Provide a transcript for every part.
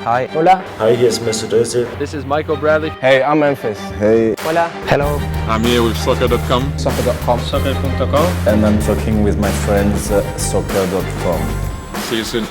Hi. Hola. Hi, hier ist Mr. Döse. This is Michael Bradley. Hey, I'm Memphis. Hey. Hola. Hello. I'm here with soccer.com. Soccer.com. Soccer.com. And I'm talking with my friends soccer.com. See you soon.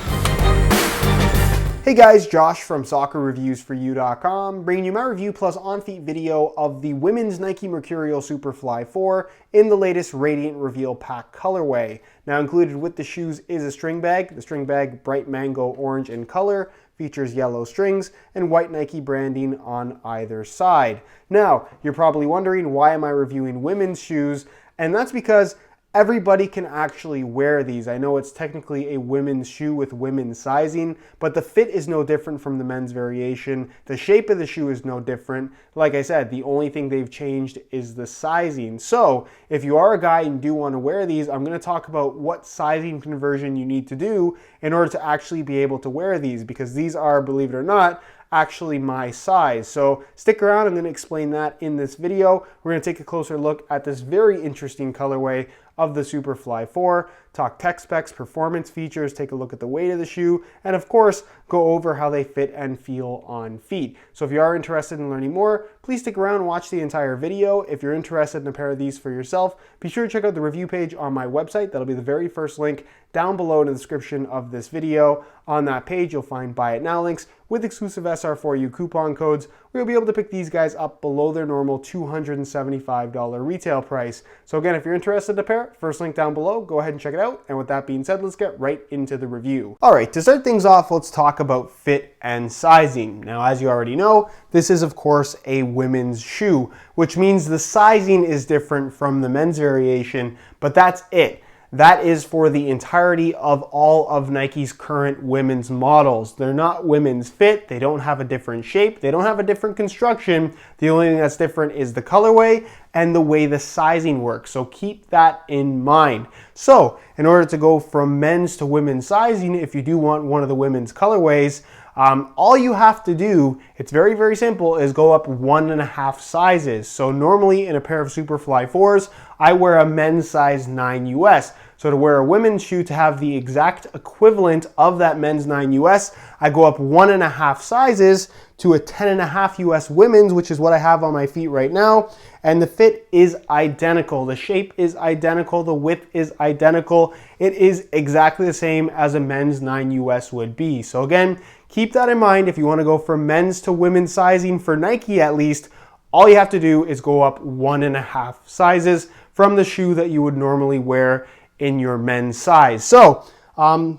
Hey guys, Josh from soccerreviewsforyou.com, bringing you my review plus on-feet video of the women's Nike Mercurial Superfly 4 in the latest Radiant Reveal Pack colorway. Now included with the shoes is a string bag. The string bag, bright mango orange in color, features yellow strings and white Nike branding on either side. Now, you're probably wondering, why am I reviewing women's shoes? And that's because everybody can actually wear these. I know it's technically a women's shoe with women's sizing, but the fit is no different from the men's variation. The shape of the shoe is no different. Like I said, the only thing they've changed is the sizing. So if you are a guy and do want to wear these, I'm going to talk about what sizing conversion you need to do in order to actually be able to wear these, because these are, believe it or not, actually my size. So stick around, I'm going to explain that in this video. We're going to take a closer look at this very interesting colorway of the Superfly 4, talk tech specs, performance features, take a look at the weight of the shoe, and of course, go over how they fit and feel on feet. So if you are interested in learning more, please stick around and watch the entire video. If you're interested in a pair of these for yourself, be sure to check out the review page on my website. That'll be the very first link down below in the description of this video. On that page, you'll find Buy It Now links with exclusive SR4U coupon codes, where you'll be able to pick these guys up below their normal $275 retail price. So again, if you're interested in a pair, first link down below, go ahead and check it out. And with that being said, let's get right into the review. All right, to start things off, let's talk about fit and sizing. Now, as you already know, this is of course a women's shoe, which means the sizing is different from the men's variation, but that's it. That is for the entirety of all of Nike's current women's models. They're not women's fit, they don't have a different shape, they don't have a different construction. The only thing that's different is the colorway and the way the sizing works. So keep that in mind. So in order to go from men's to women's sizing, if you do want one of the women's colorways, all you have to do, it's very, very simple, is go up 1.5 sizes. So normally in a pair of Superfly 4s, I wear a men's size 9 US. So to wear a women's shoe to have the exact equivalent of that men's 9 US, I go up 1.5 sizes to a 10.5 US women's, which is what I have on my feet right now. And the fit is identical. The shape is identical. The width is identical. It is exactly the same as a men's 9 US would be. So again, keep that in mind. If you want to go from men's to women's sizing for Nike at least, all you have to do is go up 1.5 sizes from the shoe that you would normally wear in your men's size. So,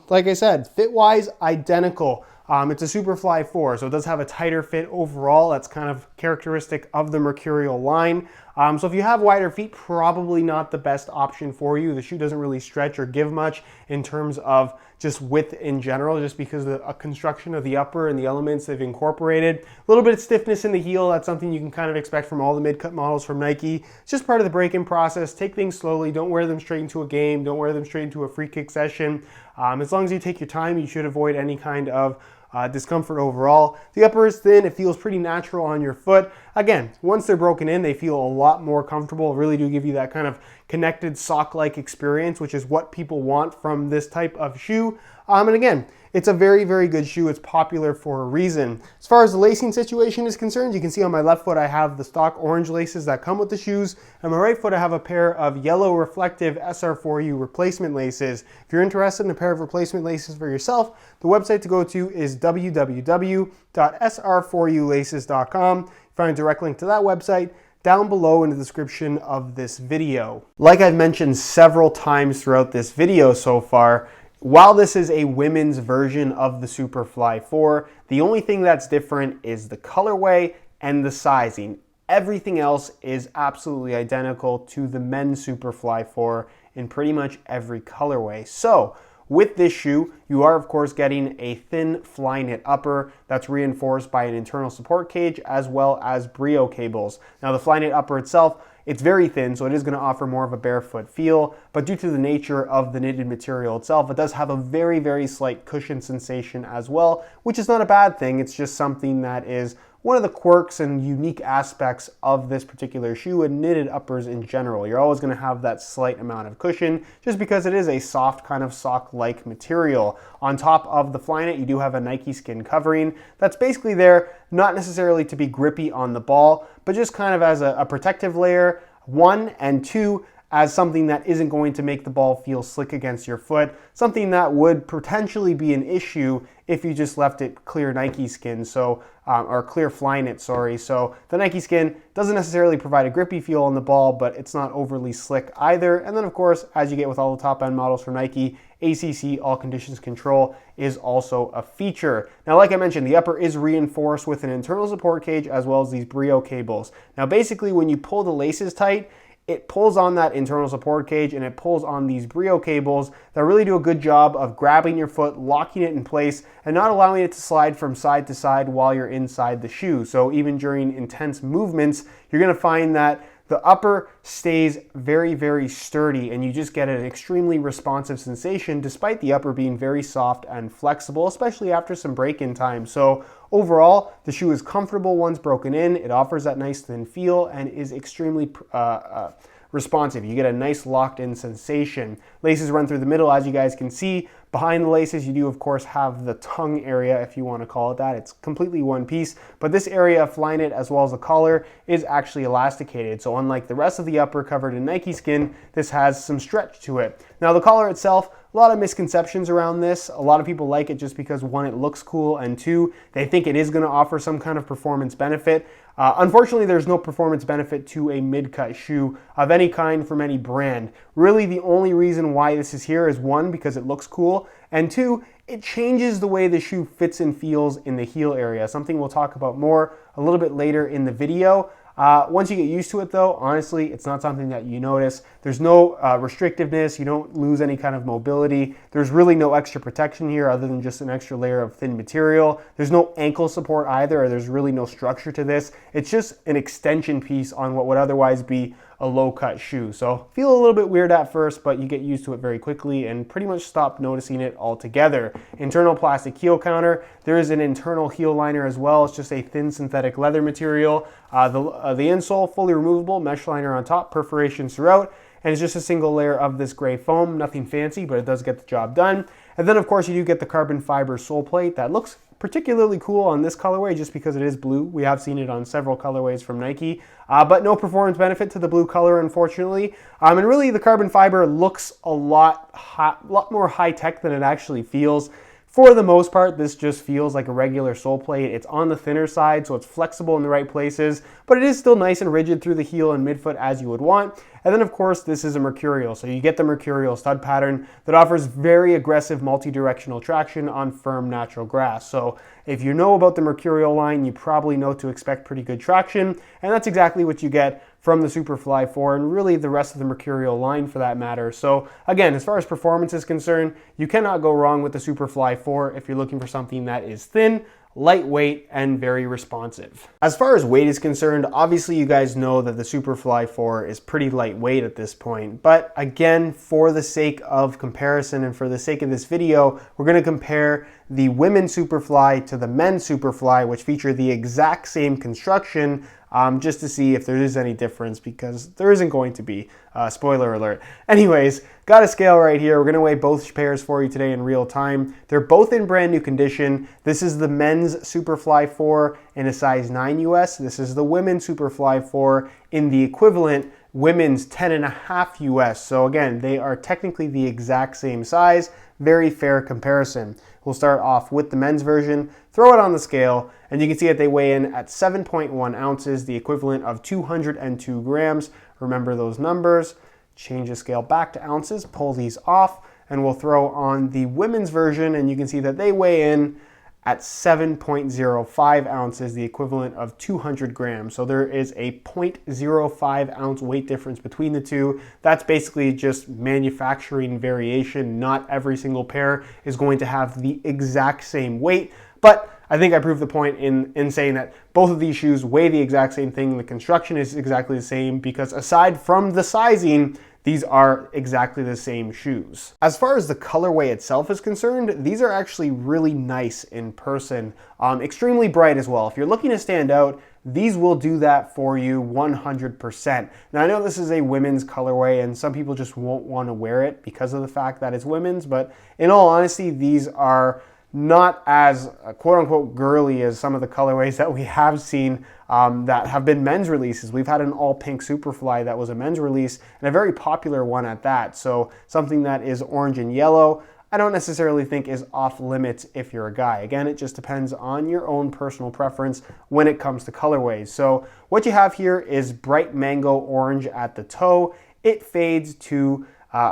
like I said, fit-wise, identical. It's a Superfly 4, so it does have a tighter fit overall. That's kind of characteristic of the Mercurial line. So if you have wider feet, probably not the best option for you. The shoe doesn't really stretch or give much in terms of just width in general, just because of the construction of the upper and the elements they've incorporated. A little bit of stiffness in the heel, that's something you can kind of expect from all the mid-cut models from Nike. It's just part of the break-in process. Take things slowly. Don't wear them straight into a game. Don't wear them straight into a free kick session. As long as you take your time, you should avoid any kind of discomfort overall. The upper is thin, it feels pretty natural on your foot. Again, once they're broken in, they feel a lot more comfortable. Really do give you that kind of connected sock-like experience, which is what people want from this type of shoe. And again, it's a very, very good shoe. It's popular for a reason. As far as the lacing situation is concerned, you can see on my left foot I have the stock orange laces that come with the shoes. On my right foot I have a pair of yellow reflective SR4U replacement laces. If you're interested in a pair of replacement laces for yourself, the website to go to is www.sr4ulaces.com. Find a direct link to that website down below in the description of this video. Like I've mentioned several times throughout this video so far, while this is a women's version of the Superfly 4, the only thing that's different is the colorway and the sizing. Everything else is absolutely identical to the men's Superfly 4 in pretty much every colorway. So with this shoe, you are of course getting a thin fly knit upper that's reinforced by an internal support cage as well as brio cables. Now the fly knit upper itself, it's very thin, so it is going to offer more of a barefoot feel, but due to the nature of the knitted material itself, it does have a very, very slight cushion sensation as well, which is not a bad thing. It's just something that is one of the quirks and unique aspects of this particular shoe and knitted uppers in general. You're always going to have that slight amount of cushion just because it is a soft kind of sock-like material. On top of the Flyknit, you do have a Nike skin covering that's basically there not necessarily to be grippy on the ball, but just kind of as a protective layer, one, and two, as something that isn't going to make the ball feel slick against your foot, something that would potentially be an issue if you just left it clear Nike skin, or clear Flyknit, sorry. So the Nike skin doesn't necessarily provide a grippy feel on the ball, but it's not overly slick either. And then of course, as you get with all the top end models from Nike, ACC, all conditions control, is also a feature. Now, like I mentioned, the upper is reinforced with an internal support cage as well as these Brio cables. Now, basically when you pull the laces tight, it pulls on that internal support cage and it pulls on these Brio cables that really do a good job of grabbing your foot, locking it in place, and not allowing it to slide from side to side while you're inside the shoe. So even during intense movements, you're gonna find that the upper stays very, very sturdy and you just get an extremely responsive sensation despite the upper being very soft and flexible, especially after some break-in time. So overall, the shoe is comfortable once broken in. It offers that nice thin feel and is extremely responsive. You get a nice locked-in sensation. Laces run through the middle, as you guys can see. Behind the laces, you do, of course, have the tongue area, if you want to call it that. It's completely one piece, but this area of Flyknit, as well as the collar, is actually elasticated. So unlike the rest of the upper covered in Nike skin, this has some stretch to it. Now, the collar itself, a lot of misconceptions around this. A lot of people like it just because, one, it looks cool, and two, they think it is going to offer some kind of performance benefit. Unfortunately, there's no performance benefit to a mid-cut shoe of any kind from any brand. Really, the only reason why this is here is, one, because it looks cool, and two, it changes the way the shoe fits and feels in the heel area, something we'll talk about more a little bit later in the video. Once you get used to it though, honestly, it's not something that you notice. There's no restrictiveness, you don't lose any kind of mobility. There's really no extra protection here other than just an extra layer of thin material. There's no ankle support either, or there's really no structure to this. It's just an extension piece on what would otherwise be a low-cut shoe. So feel a little bit weird at first, but you get used to it very quickly and pretty much stop noticing it altogether. Internal plastic heel counter. There is an internal heel liner as well. It's just a thin synthetic leather material. The insole, fully removable, mesh liner on top, perforations throughout, and it's just a single layer of this gray foam. Nothing fancy, but it does get the job done. And then of course you do get the carbon fiber sole plate that looks particularly cool on this colorway just because it is blue. We have seen it on several colorways from Nike, but no performance benefit to the blue color, unfortunately. And really the carbon fiber looks a lot more high-tech than it actually feels. For the most part, this just feels like a regular sole plate. It's on the thinner side, so it's flexible in the right places, but it is still nice and rigid through the heel and midfoot as you would want. And then of course, this is a Mercurial. So you get the Mercurial stud pattern that offers very aggressive multi-directional traction on firm natural grass. So if you know about the Mercurial line, you probably know to expect pretty good traction. And that's exactly what you get from the Superfly 4 and really the rest of the Mercurial line for that matter. So again, as far as performance is concerned, you cannot go wrong with the Superfly 4 if you're looking for something that is thin, lightweight, and very responsive. As far as weight is concerned, obviously you guys know that the Superfly 4 is pretty lightweight at this point, but again, for the sake of comparison and for the sake of this video, we're going to compare the women's Superfly to the men's Superfly, which feature the exact same construction, just to see if there is any difference, because there isn't going to be. Spoiler alert. Anyways, got a scale right here. We're going to weigh both pairs for you today in real time. They're both in brand new condition. This is the men's Superfly 4 in a size 9 US. This is the women's Superfly 4 in the equivalent women's 10.5 US. So again, they are technically the exact same size. Very fair comparison. We'll start off with the men's version, throw it on the scale, and you can see that they weigh in at 7.1 ounces, the equivalent of 202 grams. Remember those numbers. Change the scale back to ounces, pull these off, and we'll throw on the women's version, and you can see that they weigh in at 7.05 ounces, the equivalent of 200 grams. So there is a 0.05 ounce weight difference between the two. That's basically just manufacturing variation. Not every single pair is going to have the exact same weight, but I think I proved the point in saying that both of these shoes weigh the exact same thing. The construction is exactly the same because aside from the sizing, these are exactly the same shoes. As far as the colorway itself is concerned, these are actually really nice in person. Extremely bright as well. If you're looking to stand out, these will do that for you 100%. Now I know this is a women's colorway and some people just won't want to wear it because of the fact that it's women's, but in all honesty, these are not as quote-unquote girly as some of the colorways that we have seen that have been men's releases. We've had an all-pink Superfly that was a men's release and a very popular one at that. So something that is orange and yellow, I don't necessarily think is off limits if you're a guy. Again, it just depends on your own personal preference when it comes to colorways. So what you have here is bright mango orange at the toe. It fades to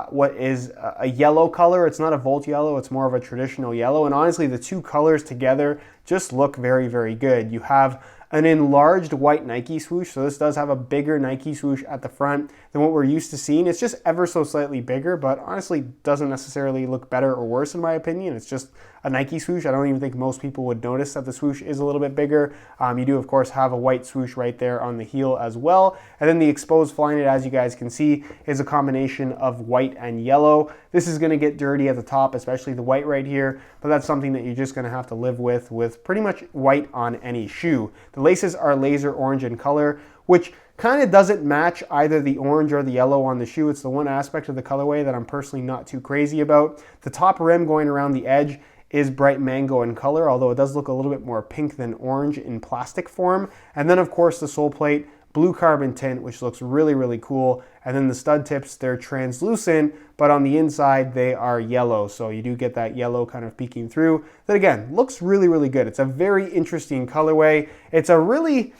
what is a yellow color. It's not a Volt yellow, it's more of a traditional yellow. And honestly, the two colors together just look very, very good. You have an enlarged white Nike swoosh, so this does have a bigger Nike swoosh at the front than what we're used to seeing. It's just ever so slightly bigger, but honestly doesn't necessarily look better or worse in my opinion. It's just a Nike swoosh. I don't even think most people would notice that the swoosh is a little bit bigger. You do of course have a white swoosh right there on the heel as well. And then the exposed Flyknit, as you guys can see, is a combination of white and yellow. This is gonna get dirty at the top, especially the white right here, but that's something that you're just gonna have to live with pretty much white on any shoe. The laces are laser orange in color, which kind of doesn't match either the orange or the yellow on the shoe. It's the one aspect of the colorway that I'm personally not too crazy about. The top rim going around the edge is bright mango in color, although it does look a little bit more pink than orange in plastic form. And then of course the sole plate, blue carbon tint, which looks really, really cool. And then the stud tips, they're translucent, but on the inside they are yellow. So you do get that yellow kind of peeking through. That again, looks really, really good. It's a very interesting colorway. It's a really,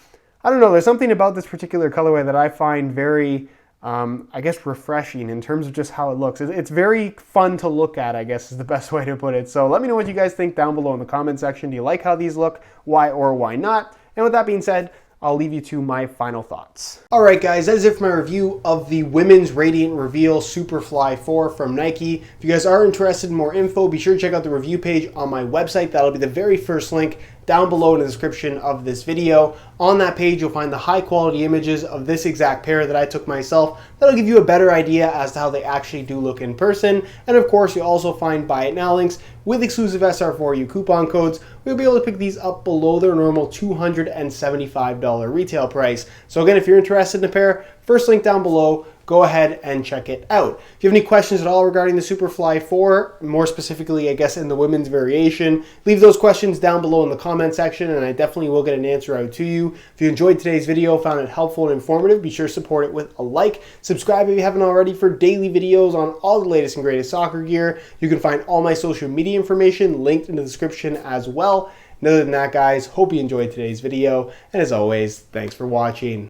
I don't know, there's something about this particular colorway that I find very, I guess, refreshing in terms of just how it looks. It's very fun to look at, I guess is the best way to put it. So let me know what you guys think down below in the comment section. Do you like how these look? Why or why not? And with that being said, I'll leave you to my final thoughts. All right, guys, that is it for my review of the Women's Radiant Reveal Superfly 4 from Nike. If you guys are interested in more info, be sure to check out the review page on my website. That'll be the very first link down below in the description of this video. On that page, you'll find the high quality images of this exact pair that I took myself. That'll give you a better idea as to how they actually do look in person. And of course, you'll also find buy it now links with exclusive SR4U coupon codes. We'll be able to pick these up below their normal $275 retail price. So again, if you're interested in a pair, first link down below, go ahead and check it out. If you have any questions at all regarding the Superfly 4, more specifically, I guess, in the women's variation, leave those questions down below in the comment section, and I definitely will get an answer out to you. If you enjoyed today's video, found it helpful and informative, be sure to support it with a like. Subscribe if you haven't already for daily videos on all the latest and greatest soccer gear. You can find all my social media information linked in the description as well. And other than that, guys, hope you enjoyed today's video, and as always, thanks for watching.